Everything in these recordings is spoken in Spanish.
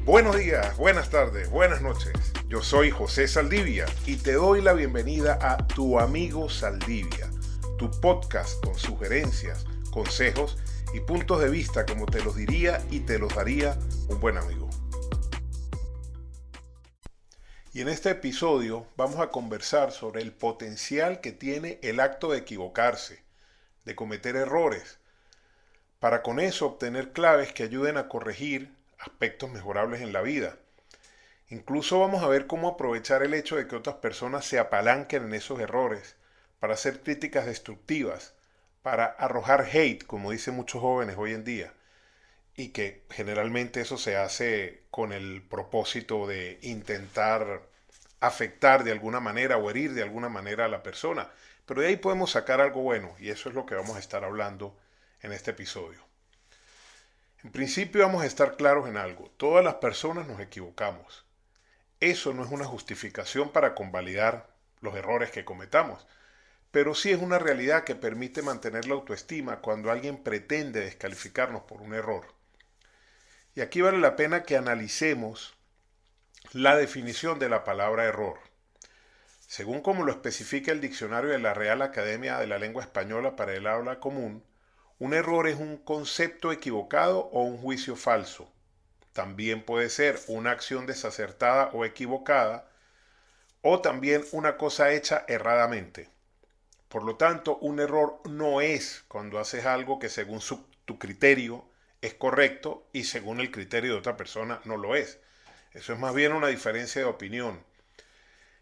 Buenos días, buenas tardes, buenas noches. Yo soy José Saldivia y te doy la bienvenida a Tu Amigo Saldivia, tu podcast con sugerencias, consejos y puntos de vista como te los diría y te los daría un buen amigo. Y en este episodio vamos a conversar sobre el potencial que tiene el acto de equivocarse, de cometer errores, para con eso obtener claves que ayuden a corregir aspectos mejorables en la vida. Incluso vamos a ver cómo aprovechar el hecho de que otras personas se apalanquen en esos errores para hacer críticas destructivas, para arrojar hate, como dicen muchos jóvenes hoy en día, y que generalmente eso se hace con el propósito de intentar afectar de alguna manera o herir de alguna manera a la persona. Pero de ahí podemos sacar algo bueno y eso es lo que vamos a estar hablando en este episodio. En principio vamos a estar claros en algo. Todas las personas nos equivocamos. Eso no es una justificación para convalidar los errores que cometamos, pero sí es una realidad que permite mantener la autoestima cuando alguien pretende descalificarnos por un error. Y aquí vale la pena que analicemos la definición de la palabra error. Según como lo especifica el diccionario de la Real Academia de la Lengua Española para el Habla Común, un error es un concepto equivocado o un juicio falso. También puede ser una acción desacertada o equivocada, o también una cosa hecha erradamente. Por lo tanto, un error no es cuando haces algo que según tu criterio es correcto y según el criterio de otra persona no lo es. Eso es más bien una diferencia de opinión.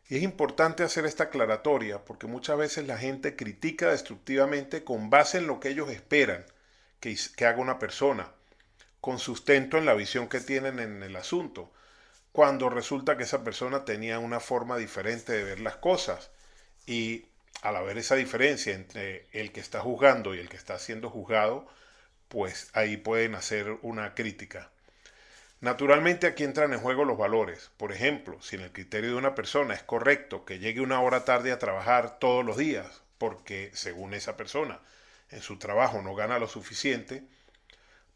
Y es importante hacer esta aclaratoria porque muchas veces la gente critica destructivamente con base en lo que ellos esperan que haga una persona, con sustento en la visión que tienen en el asunto, cuando resulta que esa persona tenía una forma diferente de ver las cosas. Y al haber esa diferencia entre el que está juzgando y el que está siendo juzgado, pues ahí pueden hacer una crítica. Naturalmente aquí entran en juego los valores. Por ejemplo, si en el criterio de una persona es correcto que llegue una hora tarde a trabajar todos los días, porque según esa persona en su trabajo no gana lo suficiente,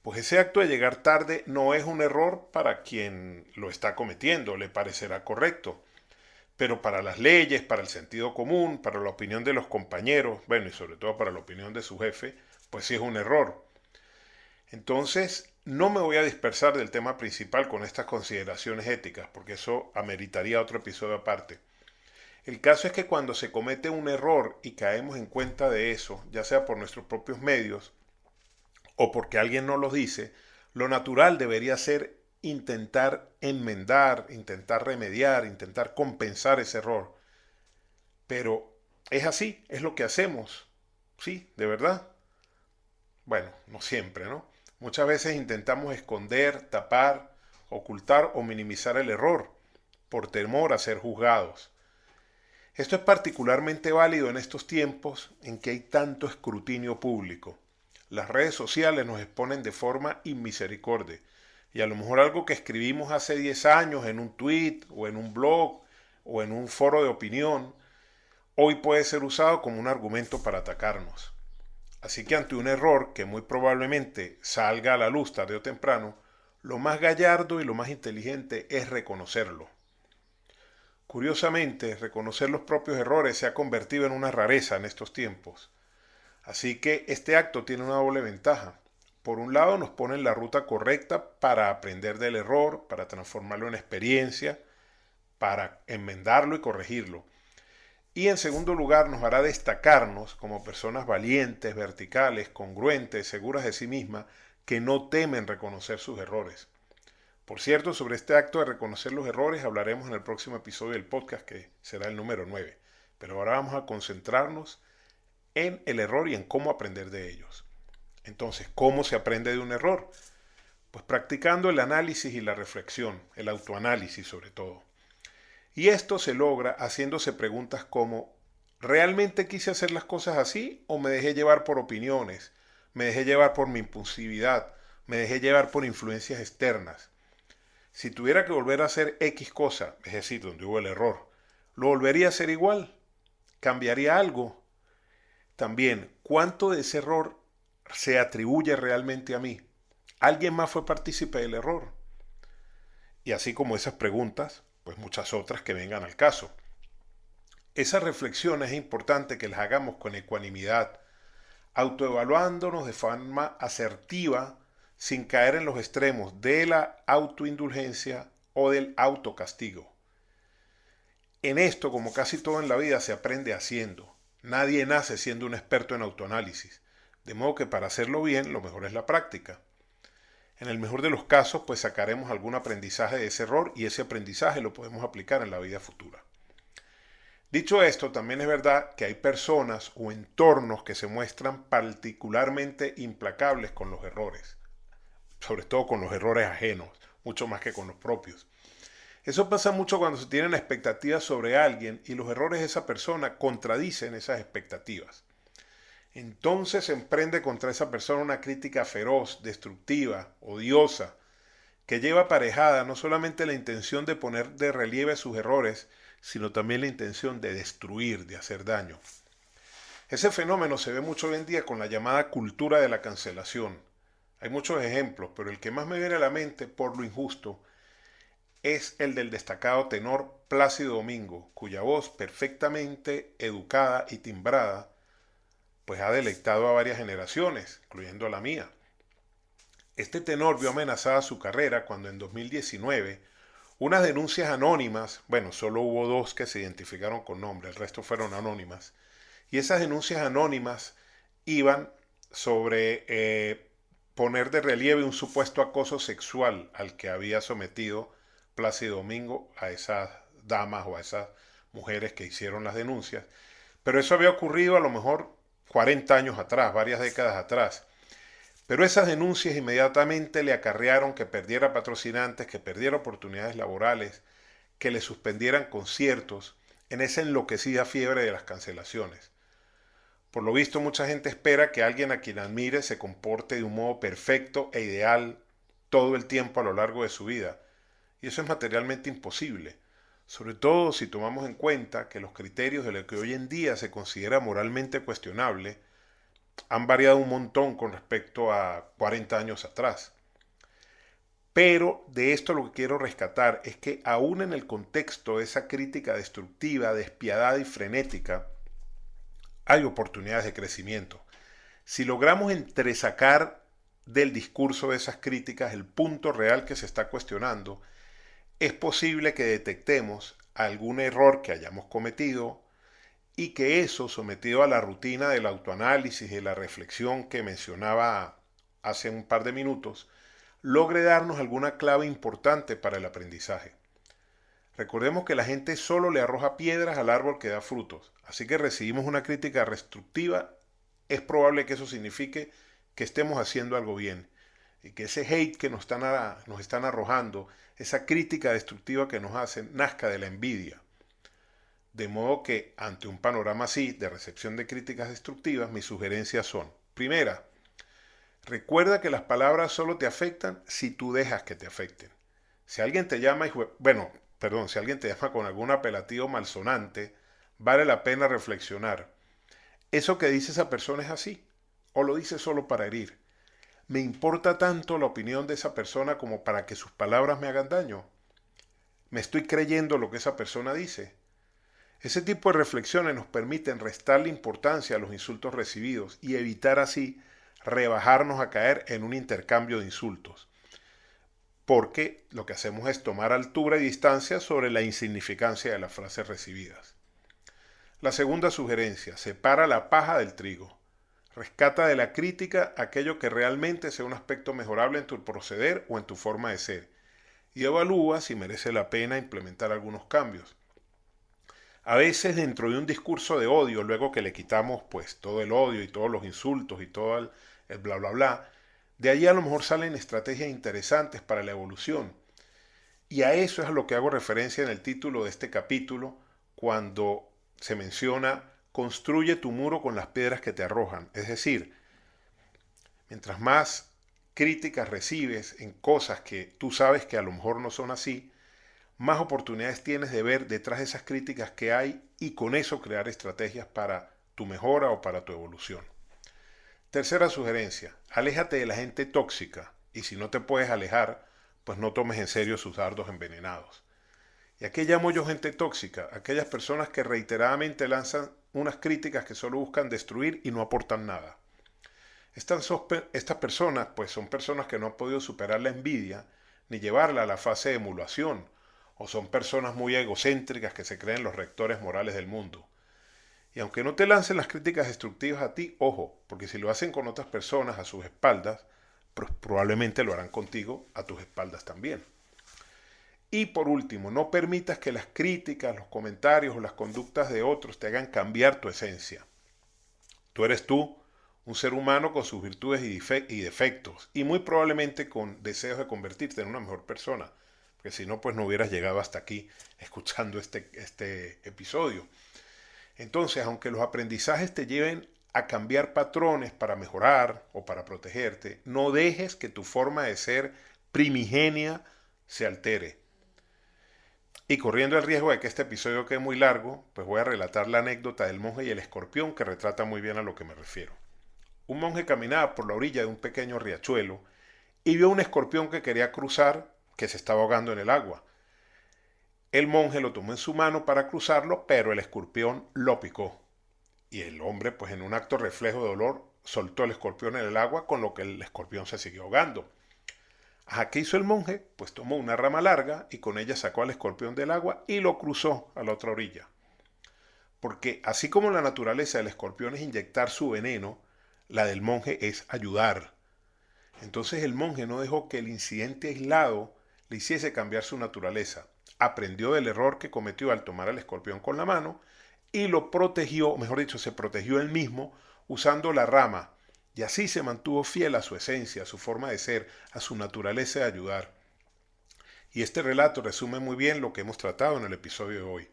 pues ese acto de llegar tarde no es un error para quien lo está cometiendo, le parecerá correcto. Pero para las leyes, para el sentido común, para la opinión de los compañeros, bueno, y sobre todo para la opinión de su jefe, pues sí es un error. Entonces, no me voy a dispersar del tema principal con estas consideraciones éticas, porque eso ameritaría otro episodio aparte. El caso es que cuando se comete un error y caemos en cuenta de eso, ya sea por nuestros propios medios o porque alguien nos lo dice, lo natural debería ser intentar enmendar, intentar remediar, intentar compensar ese error. Pero es así, es lo que hacemos. Sí, de verdad. Bueno, no siempre, ¿no? Muchas veces intentamos esconder, tapar, ocultar o minimizar el error por temor a ser juzgados. Esto es particularmente válido en estos tiempos en que hay tanto escrutinio público. Las redes sociales nos exponen de forma inmisericordia y a lo mejor algo que escribimos hace 10 años en un tweet o en un blog o en un foro de opinión, hoy puede ser usado como un argumento para atacarnos. Así que ante un error que muy probablemente salga a la luz tarde o temprano, lo más gallardo y lo más inteligente es reconocerlo. Curiosamente, reconocer los propios errores se ha convertido en una rareza en estos tiempos. Así que este acto tiene una doble ventaja. Por un lado nos pone en la ruta correcta para aprender del error, para transformarlo en experiencia, para enmendarlo y corregirlo. Y en segundo lugar nos hará destacarnos como personas valientes, verticales, congruentes, seguras de sí mismas, que no temen reconocer sus errores. Por cierto, sobre este acto de reconocer los errores hablaremos en el próximo episodio del podcast, que será el número 9. Pero ahora vamos a concentrarnos en el error y en cómo aprender de ellos. Entonces, ¿cómo se aprende de un error? Pues practicando el análisis y la reflexión, el autoanálisis sobre todo. Y esto se logra haciéndose preguntas como, ¿realmente quise hacer las cosas así o me dejé llevar por opiniones? ¿Me dejé llevar por mi impulsividad? ¿Me dejé llevar por influencias externas? Si tuviera que volver a hacer X cosa, es decir, donde hubo el error, ¿lo volvería a hacer igual? ¿Cambiaría algo? También, ¿cuánto de ese error se atribuye realmente a mí? ¿Alguien más fue partícipe del error? y así como esas preguntas, pues muchas otras que vengan al caso. Esas reflexiones es importante que las hagamos con ecuanimidad, autoevaluándonos de forma asertiva, sin caer en los extremos de la autoindulgencia o del autocastigo. En esto, como casi todo en la vida, se aprende haciendo. Nadie nace siendo un experto en autoanálisis, de modo que para hacerlo bien, lo mejor es la práctica. En el mejor de los casos, pues sacaremos algún aprendizaje de ese error y ese aprendizaje lo podemos aplicar en la vida futura. Dicho esto, también es verdad que hay personas o entornos que se muestran particularmente implacables con los errores, sobre todo con los errores ajenos, mucho más que con los propios. Eso pasa mucho cuando se tienen expectativas sobre alguien y los errores de esa persona contradicen esas expectativas. Entonces se emprende contra esa persona una crítica feroz, destructiva, odiosa, que lleva aparejada no solamente la intención de poner de relieve sus errores, sino también la intención de destruir, de hacer daño. Ese fenómeno se ve mucho hoy en día con la llamada cultura de la cancelación. Hay muchos ejemplos, pero el que más me viene a la mente por lo injusto es el del destacado tenor Plácido Domingo, cuya voz perfectamente educada y timbrada pues ha deleitado a varias generaciones, incluyendo a la mía. Este tenor vio amenazada su carrera cuando en 2019 unas denuncias anónimas, bueno, solo hubo 2 que se identificaron con nombre, el resto fueron anónimas, y esas denuncias anónimas iban sobre poner de relieve un supuesto acoso sexual al que había sometido Plácido Domingo a esas damas o a esas mujeres que hicieron las denuncias. Pero eso había ocurrido a lo mejor 40 años atrás, varias décadas atrás. Pero esas denuncias inmediatamente le acarrearon que perdiera patrocinantes, que perdiera oportunidades laborales, que le suspendieran conciertos en esa enloquecida fiebre de las cancelaciones. Por lo visto, mucha gente espera que alguien a quien admire se comporte de un modo perfecto e ideal todo el tiempo a lo largo de su vida. Y eso es materialmente imposible, sobre todo si tomamos en cuenta que los criterios de lo que hoy en día se considera moralmente cuestionable han variado un montón con respecto a 40 años atrás. Pero de esto lo que quiero rescatar es que aún en el contexto de esa crítica destructiva, despiadada y frenética, hay oportunidades de crecimiento. Si logramos entresacar del discurso de esas críticas el punto real que se está cuestionando, es posible que detectemos algún error que hayamos cometido y que eso, sometido a la rutina del autoanálisis y la reflexión que mencionaba hace un par de minutos, logre darnos alguna clave importante para el aprendizaje. Recordemos que la gente solo le arroja piedras al árbol que da frutos, así que recibimos una crítica destructiva, es probable que eso signifique que estemos haciendo algo bien y que ese hate que nos están arrojando, esa crítica destructiva que nos hacen, nazca de la envidia. De modo que, ante un panorama así de recepción de críticas destructivas, mis sugerencias son: primera, recuerda que las palabras solo te afectan si tú dejas que te afecten. Si alguien te llama, si alguien te llama con algún apelativo malsonante, vale la pena reflexionar. ¿Eso que dice esa persona es así? ¿O lo dice solo para herir? ¿Me importa tanto la opinión de esa persona como para que sus palabras me hagan daño? ¿Me estoy creyendo lo que esa persona dice? Ese tipo de reflexiones nos permiten restarle importancia a los insultos recibidos y evitar así rebajarnos a caer en un intercambio de insultos. Porque lo que hacemos es tomar altura y distancia sobre la insignificancia de las frases recibidas. La segunda sugerencia: separa la paja del trigo. Rescata de la crítica aquello que realmente sea un aspecto mejorable en tu proceder o en tu forma de ser, y evalúa si merece la pena implementar algunos cambios. A veces dentro de un discurso de odio, luego que le quitamos pues todo el odio y todos los insultos y todo el bla bla bla, de ahí a lo mejor salen estrategias interesantes para la evolución. Y a eso es a lo que hago referencia en el título de este capítulo cuando se menciona: construye tu muro con las piedras que te arrojan. Es decir, mientras más críticas recibes en cosas que tú sabes que a lo mejor no son así, más oportunidades tienes de ver detrás de esas críticas que hay y con eso crear estrategias para tu mejora o para tu evolución. Tercera sugerencia: aléjate de la gente tóxica, y si no te puedes alejar, pues no tomes en serio sus dardos envenenados. ¿Y a qué llamo yo gente tóxica? Aquellas personas que reiteradamente lanzan unas críticas que solo buscan destruir y no aportan nada. Estas personas pues son personas que no han podido superar la envidia ni llevarla a la fase de emulación, o son personas muy egocéntricas que se creen los rectores morales del mundo. Y aunque no te lancen las críticas destructivas a ti, ojo, porque si lo hacen con otras personas a sus espaldas, pues probablemente lo harán contigo a tus espaldas también. Y por último, no permitas que las críticas, los comentarios o las conductas de otros te hagan cambiar tu esencia. Tú eres tú, un ser humano con sus virtudes y defectos, y muy probablemente con deseos de convertirte en una mejor persona, porque si no, pues no hubieras llegado hasta aquí escuchando este episodio. Entonces, aunque los aprendizajes te lleven a cambiar patrones para mejorar o para protegerte, no dejes que tu forma de ser primigenia se altere. Y corriendo el riesgo de que este episodio quede muy largo, pues voy a relatar la anécdota del monje y el escorpión que retrata muy bien a lo que me refiero. Un monje caminaba por la orilla de un pequeño riachuelo y vio un escorpión que quería cruzar, que se estaba ahogando en el agua. El monje lo tomó en su mano para cruzarlo, pero el escorpión lo picó. Y el hombre, pues en un acto reflejo de dolor, soltó el escorpión en el agua, con lo que el escorpión se siguió ahogando. ¿Qué hizo el monje? Pues tomó una rama larga y con ella sacó al escorpión del agua y lo cruzó a la otra orilla. Porque así como la naturaleza del escorpión es inyectar su veneno, la del monje es ayudar. Entonces el monje no dejó que el incidente aislado le hiciese cambiar su naturaleza. Aprendió del error que cometió al tomar al escorpión con la mano y lo protegió, mejor dicho, se protegió él mismo usando la rama. Y así se mantuvo fiel a su esencia, a su forma de ser, a su naturaleza de ayudar. Y este relato resume muy bien lo que hemos tratado en el episodio de hoy.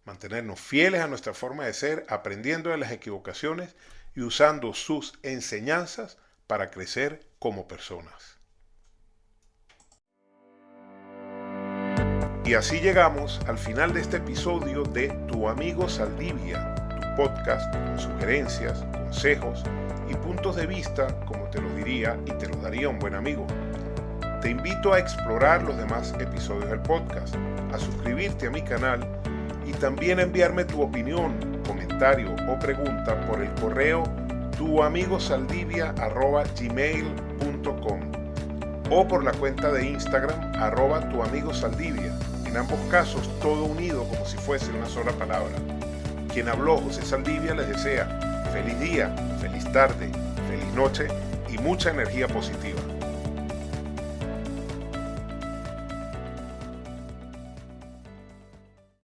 Mantenernos fieles a nuestra forma de ser, aprendiendo de las equivocaciones y usando sus enseñanzas para crecer como personas. Y así llegamos al final de este episodio de Tu Amigo Saldivia, tu podcast con sugerencias, consejos y puntos de vista, como te lo diría y te lo daría un buen amigo. Te invito a explorar los demás episodios del podcast, a suscribirte a mi canal y también a enviarme tu opinión, comentario o pregunta por el correo tuamigosaldivia@gmail.com o por la cuenta de Instagram @tuamigosaldivia. En ambos casos todo unido como si fuese una sola palabra. Quien habló, José Saldivia, les desea feliz día, feliz tarde, feliz noche y mucha energía positiva.